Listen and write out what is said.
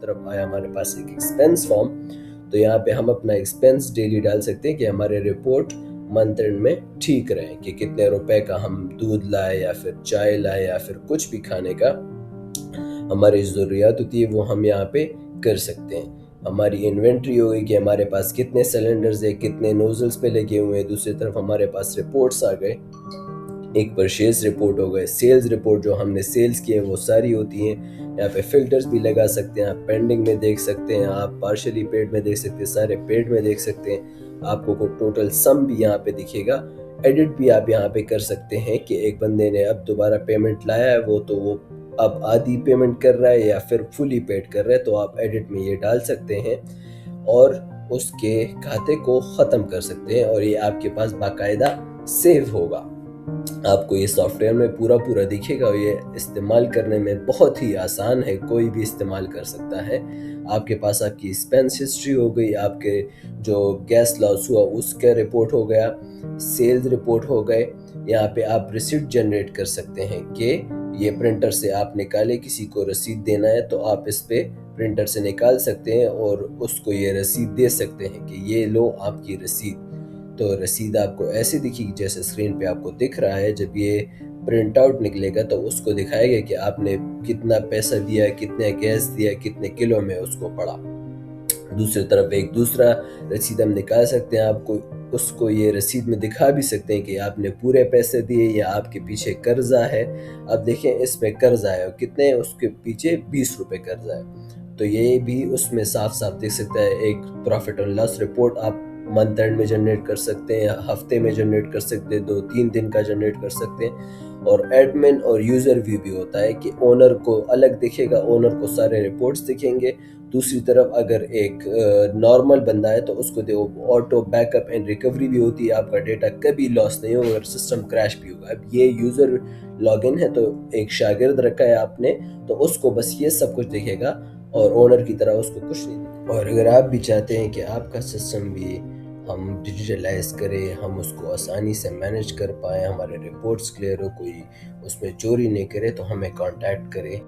तरफ आया हमारे पास एक एक्सपेंस फॉर्म। तो यहाँ पे हम अपना एक्सपेंस डेली डाल सकते हैं कि हमारे रिपोर्ट मंथ एंड में ठीक रहे, कि कितने रुपए का हम दूध लाए या फिर चाय लाए या फिर कुछ भी खाने का हमारी ज़रूरियात होती है वो हम यहाँ पे कर सकते हैं। हमारी इन्वेंट्री हो गई कि हमारे पास कितने सिलेंडर्स है, कितने नोजल्स पे लगे हुए हैं। दूसरी तरफ हमारे पास रिपोर्ट्स आ गए, एक परचेज रिपोर्ट हो गए, सेल्स रिपोर्ट जो हमने सेल्स किए वो सारी होती हैं। यहाँ पे फिल्टर्स भी लगा सकते हैं, आप पेंडिंग में देख सकते हैं, आप पार्शली पेड में देख सकते हैं, सारे पेड में देख सकते हैं। आपको को टोटल सम भी यहाँ पे दिखेगा। एडिट भी आप यहाँ पे कर सकते हैं कि एक बंदे ने अब दोबारा पेमेंट लाया है वो अब आधी पेमेंट कर रहा है या फिर फुली पेड कर रहा है, तो आप एडिट में ये डाल सकते हैं और उसके खाते को ख़त्म कर सकते हैं और ये आपके पास बाकायदा सेव होगा। आपको ये सॉफ्टवेयर में पूरा दिखेगा और ये इस्तेमाल करने में बहुत ही आसान है, कोई भी इस्तेमाल कर सकता है। आपके पास आपकी एक्सपेंस हिस्ट्री हो गई, आपके जो गैस लॉस हुआ उसका रिपोर्ट हो गया, सेल्स रिपोर्ट हो गए। यहाँ पे आप रिसीट जनरेट कर सकते हैं कि ये प्रिंटर से आप निकाले, किसी को रसीद देना है तो आप इस पे प्रिंटर से निकाल सकते हैं और उसको ये रसीद दे सकते हैं कि ये लो आपकी रसीद। तो रसीद आपको ऐसे दिखेगी जैसे स्क्रीन पे आपको दिख रहा है। जब ये प्रिंट आउट निकलेगा तो उसको दिखाएगा कि आपने कितना पैसा दिया, कितने गैस दिया, कितने किलो में उसको पड़ा। दूसरी तरफ एक दूसरा रसीद हम निकाल सकते हैं, आपको उसको ये रसीद में दिखा भी सकते हैं कि आपने पूरे पैसे दिए या आपके पीछे कर्जा है। अब देखें इसमें कर्जा है और कितने, उसके पीछे 20 रुपए कर्जा है, तो ये भी उसमें साफ साफ दिख सकता है। एक प्रॉफिट और लॉस रिपोर्ट आप मंथ एंड में जनरेट कर सकते हैं, हफ्ते में जनरेट कर सकते हैं, 2-3 दिन का जनरेट कर सकते हैं। और एडमिन और यूज़र व्यू भी होता है कि ओनर को अलग दिखेगा, ओनर को सारे रिपोर्ट्स दिखेंगे। दूसरी तरफ अगर एक नॉर्मल बंदा है तो उसको देखो ऑटो बैकअप एंड रिकवरी भी होती है, आपका डेटा कभी लॉस नहीं होगा और सिस्टम क्रैश भी होगा। अब ये यूज़र लॉगिन है तो एक शागिर्द रखा है आपने, तो उसको बस ये सब कुछ दिखेगा और ओनर की तरह उसको कुछ नहीं दिखेगा। और अगर आप भी चाहते हैं कि आपका सिस्टम भी हम डिजिटलाइज करें, हम उसको आसानी से मैनेज कर पाएँ, हमारे रिपोर्ट्स क्लियर हो, कोई उसमें चोरी नहीं करे, तो हमें कांटेक्ट करें।